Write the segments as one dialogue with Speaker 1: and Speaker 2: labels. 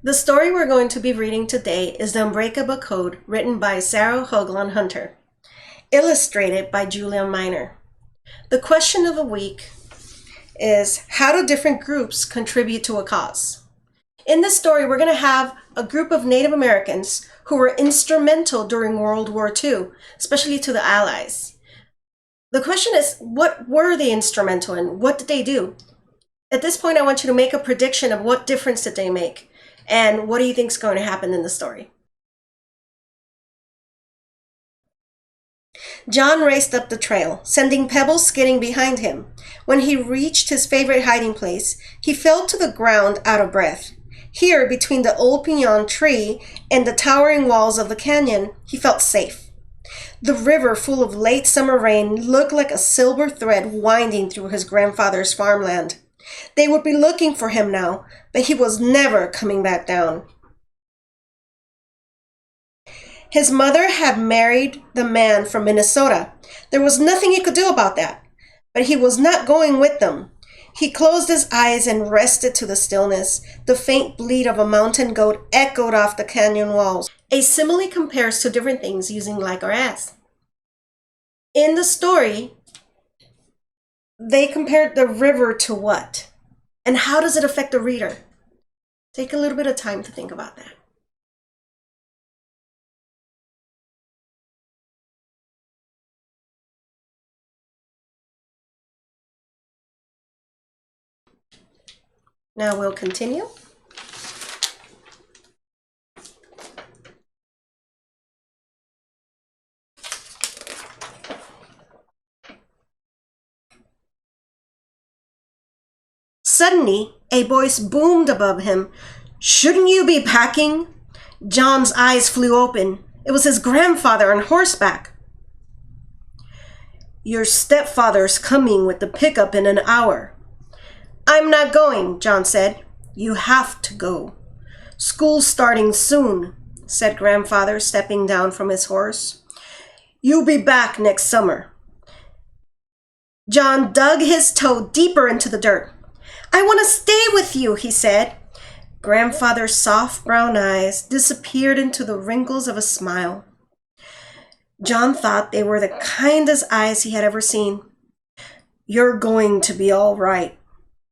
Speaker 1: The story we're going to be reading today is The Unbreakable Code, written by Sarah Hoagland Hunter, illustrated by Julia Miner. The question of the week is, how do different groups contribute to a cause? In this story, we're going to have a group of Native Americans who were instrumental during World War II, especially to the Allies. The question is, what were they instrumental in? What did they do? At this point, I want you to make a prediction of what difference did they make, and what do you think is going to happen in the story? John raced up the trail, sending pebbles skidding behind him. When he reached his favorite hiding place, he fell to the ground out of breath. Here, between the old piñon tree and the towering walls of the canyon, he felt safe. The river, full of late summer rain, looked like a silver thread winding through his grandfather's farmland. They would be looking for him now, but he was never coming back down. His mother had married the man from Minnesota. There was nothing he could do about that, but he was not going with them. He closed his eyes and rested to the stillness. The faint bleat of a mountain goat echoed off the canyon walls. A simile compares to different things using like or as. In the story, they compared the river to what? And how does it affect the reader? Take a little bit of time to think about that. Now we'll continue. Suddenly, a voice boomed above him. "Shouldn't you be packing?" John's eyes flew open. It was his grandfather on horseback. "Your stepfather's coming with the pickup in an hour." "I'm not going," John said. "You have to go." "School's starting soon," said grandfather, stepping down from his horse. "You'll be back next summer." John dug his toe deeper into the dirt. "I want to stay with you," he said. Grandfather's soft brown eyes disappeared into the wrinkles of a smile. John thought they were the kindest eyes he had ever seen. "You're going to be all right,"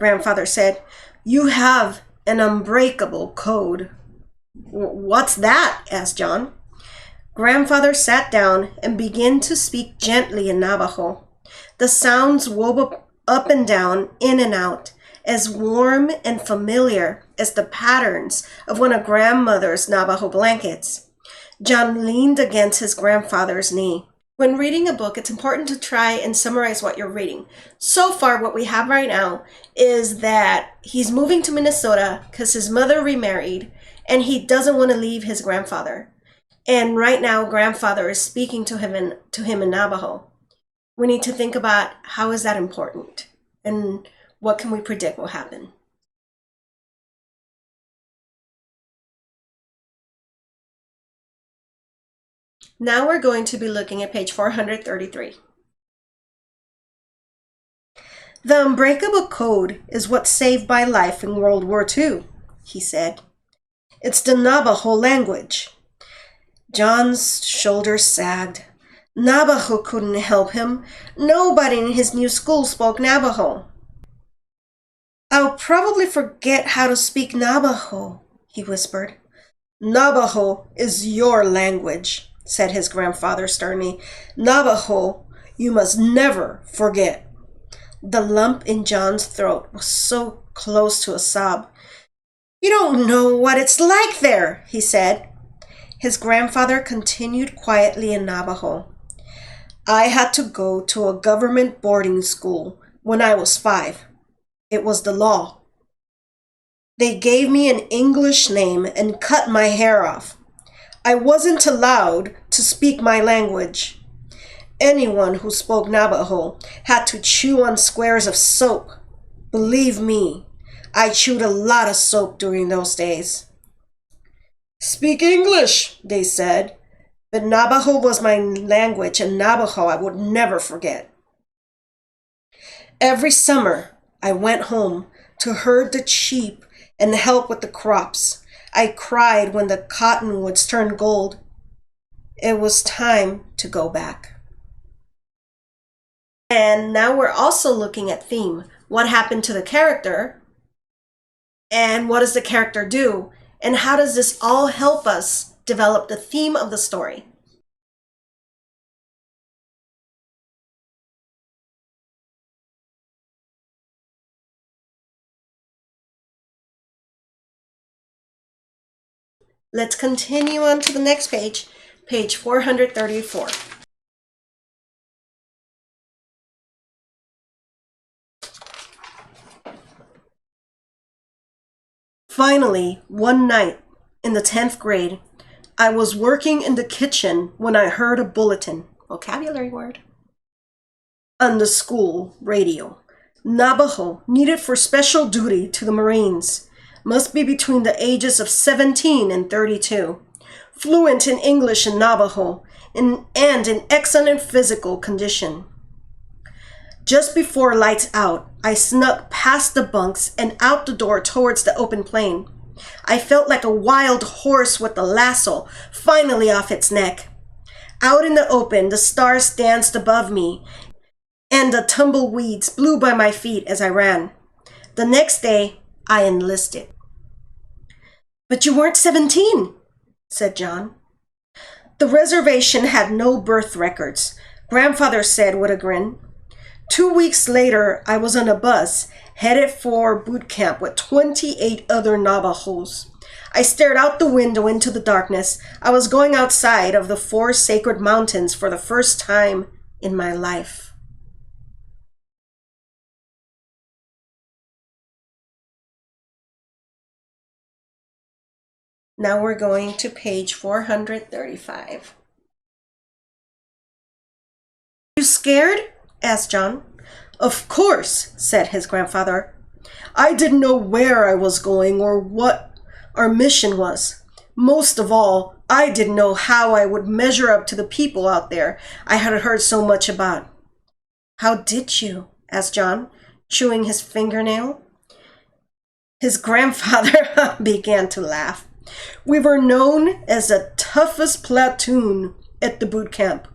Speaker 1: Grandfather said. "You have an unbreakable code." "What's that?" asked John. Grandfather sat down and began to speak gently in Navajo. The sounds wove up and down, in and out, as warm and familiar as the patterns of one of grandmother's Navajo blankets. John leaned against his grandfather's knee. When reading a book, it's important to try and summarize what you're reading. So far, what we have right now is that he's moving to Minnesota because his mother remarried, and he doesn't want to leave his grandfather. And right now, grandfather is speaking to him in Navajo. We need to think about how is that important, and what can we predict will happen? Now we're going to be looking at page 433. "The Unbreakable Code is what saved my life in World War II, he said. "It's the Navajo language." John's shoulders sagged. Navajo couldn't help him. Nobody in his new school spoke Navajo. "I'll probably forget how to speak Navajo," he whispered. "Navajo is your language," said his grandfather sternly. "Navajo you must never forget." The lump in John's throat was so close to a sob. "You don't know what it's like there," he said. His grandfather continued quietly in Navajo. "I had to go to a government boarding school when I was 5. It was the law. They gave me an English name and cut my hair off. I wasn't allowed to speak my language. Anyone who spoke Navajo had to chew on squares of soap. Believe me, I chewed a lot of soap during those days." "Speak English," they said. But Navajo was my language, and Navajo I would never forget. Every summer, I went home to herd the sheep and help with the crops. I cried when the cottonwoods turned gold. It was time to go back. And now we're also looking at theme. What happened to the character? And what does the character do? And how does this all help us develop the theme of the story? Let's continue on to the next page, page 434. Finally, one night in the 10th grade, I was working in the kitchen when I heard a bulletin, vocabulary word, on the school radio. Navajo needed for special duty to the Marines. Must be between the ages of 17 and 32. Fluent in English and Navajo, and in excellent physical condition. Just before lights out, I snuck past the bunks and out the door towards the open plain. I felt like a wild horse with the lasso finally off its neck. Out in the open, the stars danced above me, and the tumbleweeds blew by my feet as I ran. The next day, I enlisted. "But you weren't 17, said John. "The reservation had no birth records," Grandfather said with a grin. 2 weeks later, I was on a bus headed for boot camp with 28 other Navajos. I stared out the window into the darkness. I was going outside of the 4 sacred mountains for the first time in my life. Now we're going to page 435. "You scared?" asked John. "Of course," said his grandfather. "I didn't know where I was going or what our mission was. Most of all, I didn't know how I would measure up to the people out there I had heard so much about." "How did you?" asked John, chewing his fingernail. His grandfather began to laugh. "We were known as the toughest platoon at the boot camp.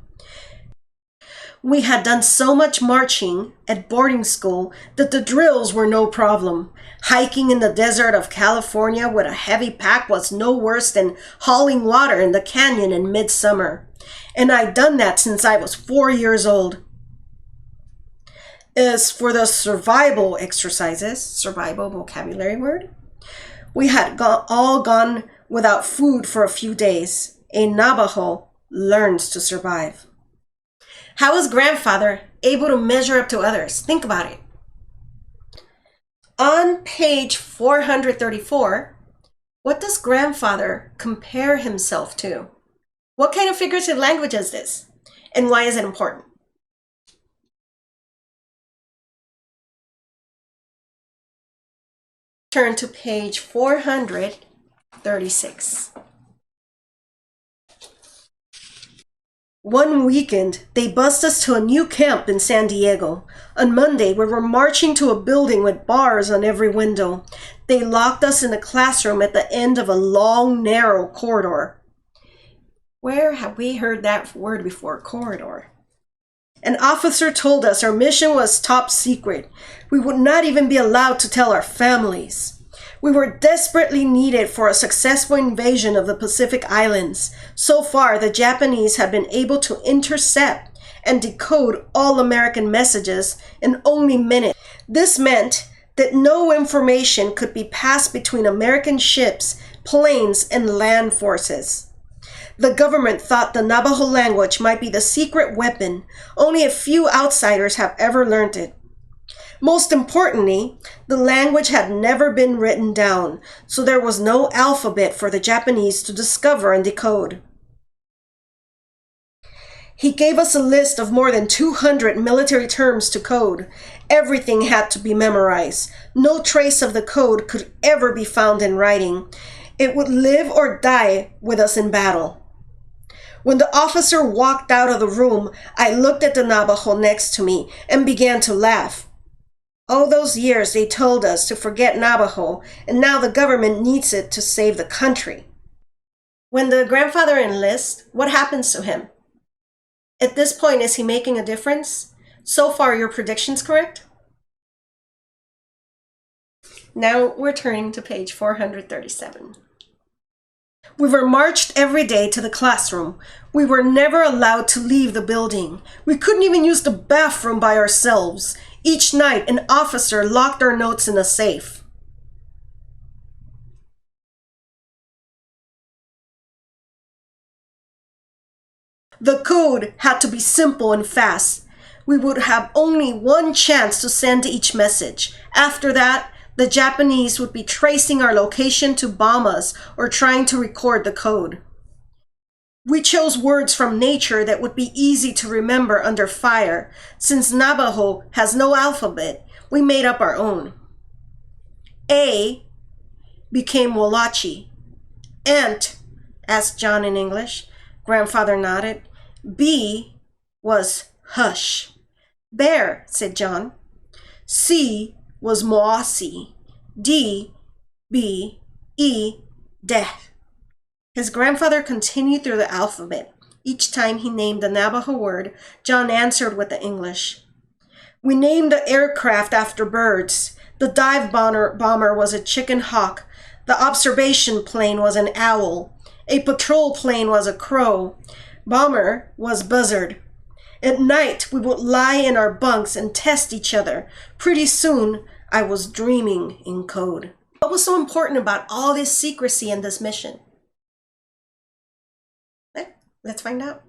Speaker 1: We had done so much marching at boarding school that the drills were no problem. Hiking in the desert of California with a heavy pack was no worse than hauling water in the canyon in midsummer. And I'd done that since I was 4 years old. As for the survival exercises, survival vocabulary word, we had all gone without food for a few days. A Navajo learns to survive." How is grandfather able to measure up to others? Think about it. On page 434, what does grandfather compare himself to? What kind of figurative language is this? And why is it important? Turn to page 436. One weekend, they bussed us to a new camp in San Diego. On Monday, we were marching to a building with bars on every window. They locked us in a classroom at the end of a long, narrow corridor. Where have we heard that word before, corridor? An officer told us our mission was top secret. We would not even be allowed to tell our families. We were desperately needed for a successful invasion of the Pacific Islands. So far, the Japanese had been able to intercept and decode all American messages in only minutes. This meant that no information could be passed between American ships, planes, and land forces. The government thought the Navajo language might be the secret weapon. Only a few outsiders have ever learned it. Most importantly, the language had never been written down, so there was no alphabet for the Japanese to discover and decode. He gave us a list of more than 200 military terms to code. Everything had to be memorized. No trace of the code could ever be found in writing. It would live or die with us in battle. When the officer walked out of the room, I looked at the Navajo next to me and began to laugh. All those years they told us to forget Navajo, and now the government needs it to save the country. When the grandfather enlists, what happens to him? At this point, is he making a difference? So far, your prediction's correct? Now we're turning to page 437. We were marched every day to the classroom. We were never allowed to leave the building. We couldn't even use the bathroom by ourselves. Each night, an officer locked our notes in a safe. The code had to be simple and fast. We would have only one chance to send each message. After that, the Japanese would be tracing our location to bomb us or trying to record the code. We chose words from nature that would be easy to remember under fire. Since Navajo has no alphabet, we made up our own. A became Walachi. Ant, asked John in English. Grandfather nodded. B was hush. Bear, said John. C was Moasi. D, B, E, death. His grandfather continued through the alphabet. Each time he named the Navajo word, John answered with the English. We named the aircraft after birds. The dive bomber was a chicken hawk. The observation plane was an owl. A patrol plane was a crow. Bomber was buzzard. At night, we would lie in our bunks and test each other. Pretty soon, I was dreaming in code. What was so important about all this secrecy in this mission? Let's find out.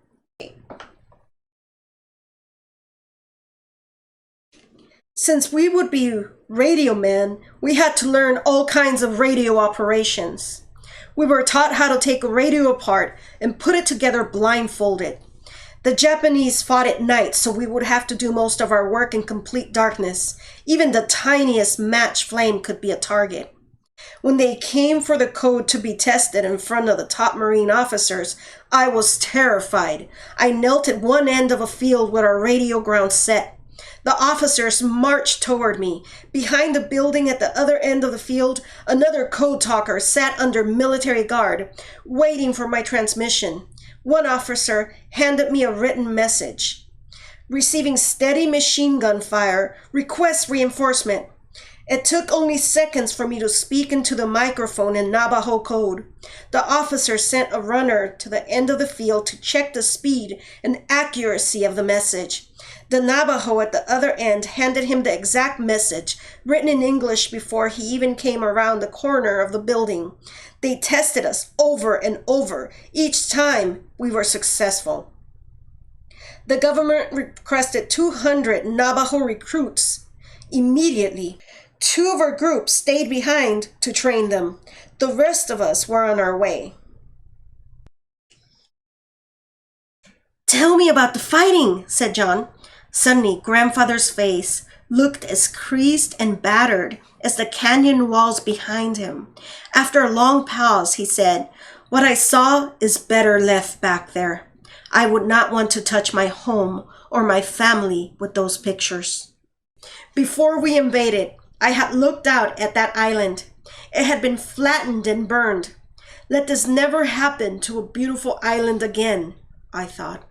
Speaker 1: Since we would be radio men, we had to learn all kinds of radio operations. We were taught how to take a radio apart and put it together blindfolded. The Japanese fought at night, so we would have to do most of our work in complete darkness. Even the tiniest match flame could be a target. When they came for the code to be tested in front of the top Marine officers, I was terrified. I knelt at one end of a field with our radio ground set. The officers marched toward me. Behind the building at the other end of the field, another code talker sat under military guard, waiting for my transmission. One officer handed me a written message. Receiving steady machine gun fire, request reinforcement. It took only seconds for me to speak into the microphone in Navajo code. The officer sent a runner to the end of the field to check the speed and accuracy of the message. The Navajo at the other end handed him the exact message, written in English before he even came around the corner of the building. They tested us over and over. Each time, we were successful. The government requested 200 Navajo recruits. Immediately, 2 of our group stayed behind to train them. The rest of us were on our way. Tell me about the fighting, said John. Suddenly, Grandfather's face looked as creased and battered as the canyon walls behind him. After a long pause, he said, "What I saw is better left back there. I would not want to touch my home or my family with those pictures." Before we invaded, I had looked out at that island. It had been flattened and burned. Let this never happen to a beautiful island again, I thought.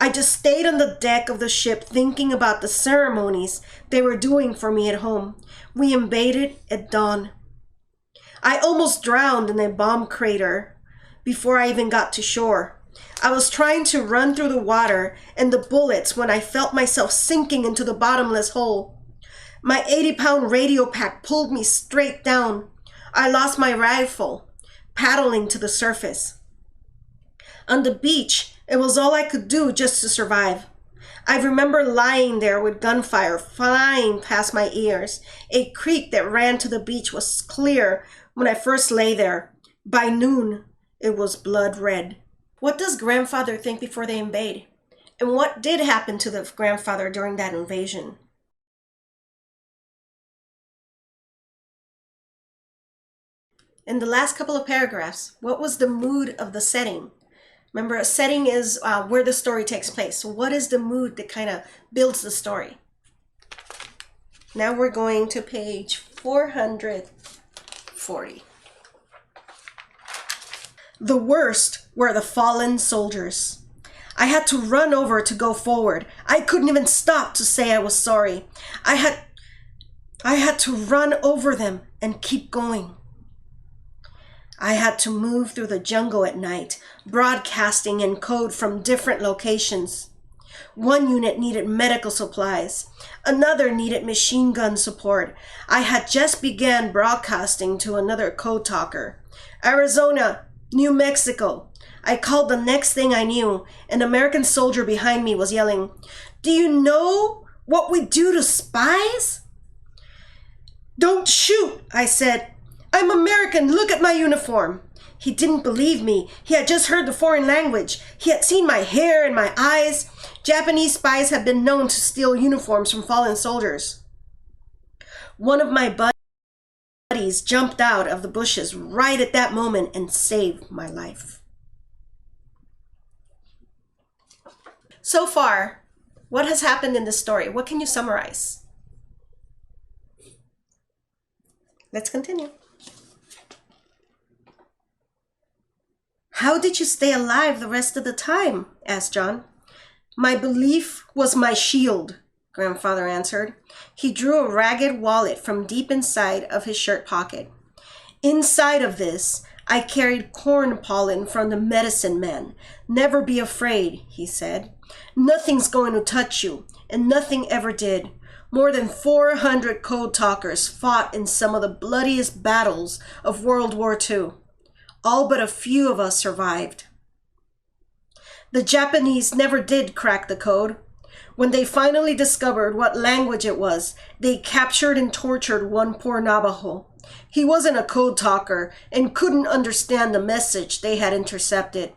Speaker 1: I just stayed on the deck of the ship thinking about the ceremonies they were doing for me at home. We invaded at dawn. I almost drowned in a bomb crater before I even got to shore. I was trying to run through the water and the bullets when I felt myself sinking into the bottomless hole. My 80-pound radio pack pulled me straight down. I lost my rifle, paddling to the surface. On the beach, it was all I could do just to survive. I remember lying there with gunfire flying past my ears. A creek that ran to the beach was clear when I first lay there. By noon, it was blood red. What does Grandfather think before they invade? And what did happen to the grandfather during that invasion? In the last couple of paragraphs, what was the mood of the setting? Remember, a setting is where the story takes place. So what is the mood that kind of builds the story? Now we're going to page 440. The worst were the fallen soldiers. I had to run over to go forward. I couldn't even stop to say I was sorry. I had to run over them and keep going. I had to move through the jungle at night, broadcasting in code from different locations. One unit needed medical supplies. Another needed machine gun support. I had just began broadcasting to another code talker. Arizona, New Mexico. I called the next thing I knew. An American soldier behind me was yelling, "Do you know what we do to spies?" "Don't shoot," I said. "I'm American. Look at my uniform." He didn't believe me. He had just heard the foreign language. He had seen my hair and my eyes. Japanese spies have been known to steal uniforms from fallen soldiers. One of my buddies jumped out of the bushes right at that moment and saved my life. So far, what has happened in this story? What can you summarize? Let's continue. "How did you stay alive the rest of the time?" asked John. "My belief was my shield," Grandfather answered. He drew a ragged wallet from deep inside of his shirt pocket. "Inside of this, I carried corn pollen from the medicine man. Never be afraid," he said. "Nothing's going to touch you, and nothing ever did. More than 400 code talkers fought in some of the bloodiest battles of World War II. All but a few of us survived. The Japanese never did crack the code. When they finally discovered what language it was, they captured and tortured one poor Navajo. He wasn't a code talker and couldn't understand the message they had intercepted.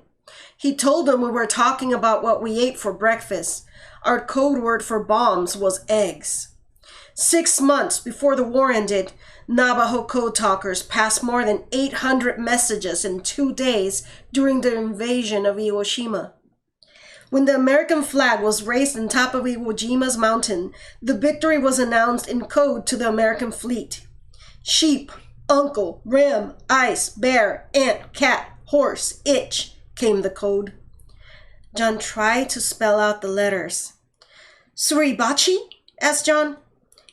Speaker 1: He told them we were talking about what we ate for breakfast. Our code word for bombs was eggs. 6 months before the war ended, Navajo code talkers passed more than 800 messages in 2 days during the invasion of Iwo Jima. When the American flag was raised on top of Iwo Jima's mountain, the victory was announced in code to the American fleet. Sheep, uncle, ram, ice, bear, ant, cat, horse, itch, came the code. John tried to spell out the letters. "Suribachi?" asked John.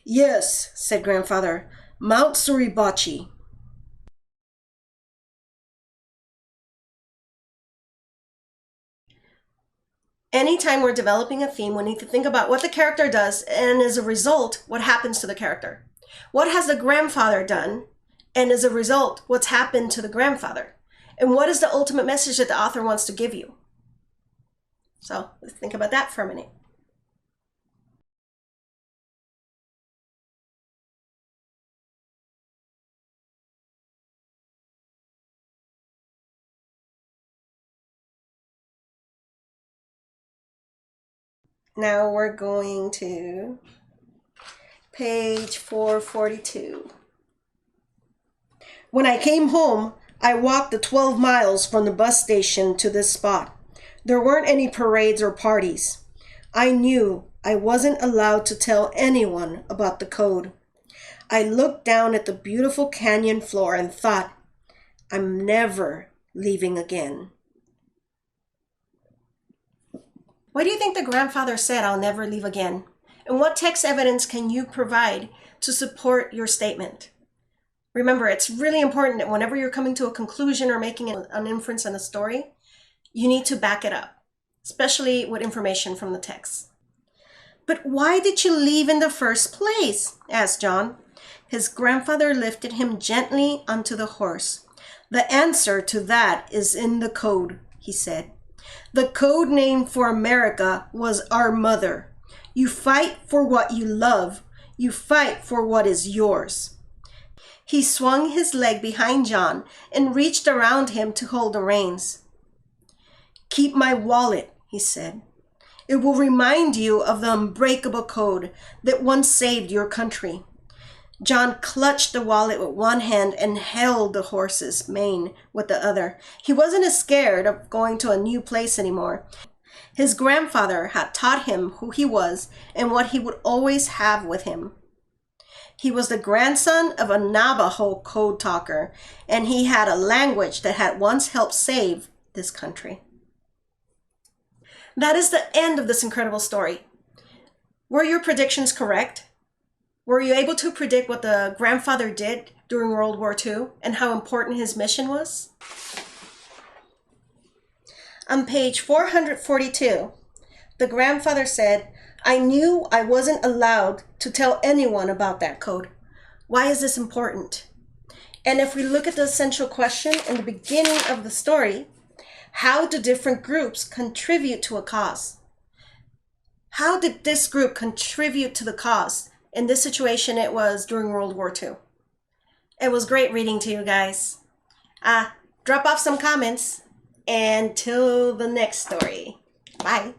Speaker 1: "Yes," said Grandfather. "Mount Suribachi." Anytime we're developing a theme, we need to think about what the character does, and as a result, what happens to the character. What has the grandfather done, and as a result, what's happened to the grandfather? And what is the ultimate message that the author wants to give you? So let's think about that for a minute. Now we're going to page 442. "When I came home, I walked the 12 miles from the bus station to this spot. There weren't any parades or parties. I knew I wasn't allowed to tell anyone about the code. I looked down at the beautiful canyon floor and thought, I'm never leaving again." Why do you think the grandfather said, "I'll never leave again"? And what text evidence can you provide to support your statement? Remember, it's really important that whenever you're coming to a conclusion or making an inference in a story, you need to back it up, especially with information from the text. "But why did you leave in the first place?" asked John. His grandfather lifted him gently onto the horse. "The answer to that is in the code," he said. "The code name for America was our mother. You fight for what you love. You fight for what is yours." He swung his leg behind John and reached around him to hold the reins. "Keep my wallet," he said. "It will remind you of the Unbreakable Code that once saved your country." John clutched the wallet with one hand and held the horse's mane with the other. He wasn't as scared of going to a new place anymore. His grandfather had taught him who he was and what he would always have with him. He was the grandson of a Navajo code talker, and he had a language that had once helped save this country. That is the end of this incredible story. Were your predictions correct? Were you able to predict what the grandfather did during World War II and how important his mission was? On page 442, the grandfather said, "I knew I wasn't allowed to tell anyone about that code. Why is this important?" And if we look at the essential question in the beginning of the story, how do different groups contribute to a cause? How did this group contribute to the cause? In this situation, it was during World War II. It was great reading to you guys. Drop off some comments. Until the next story. Bye.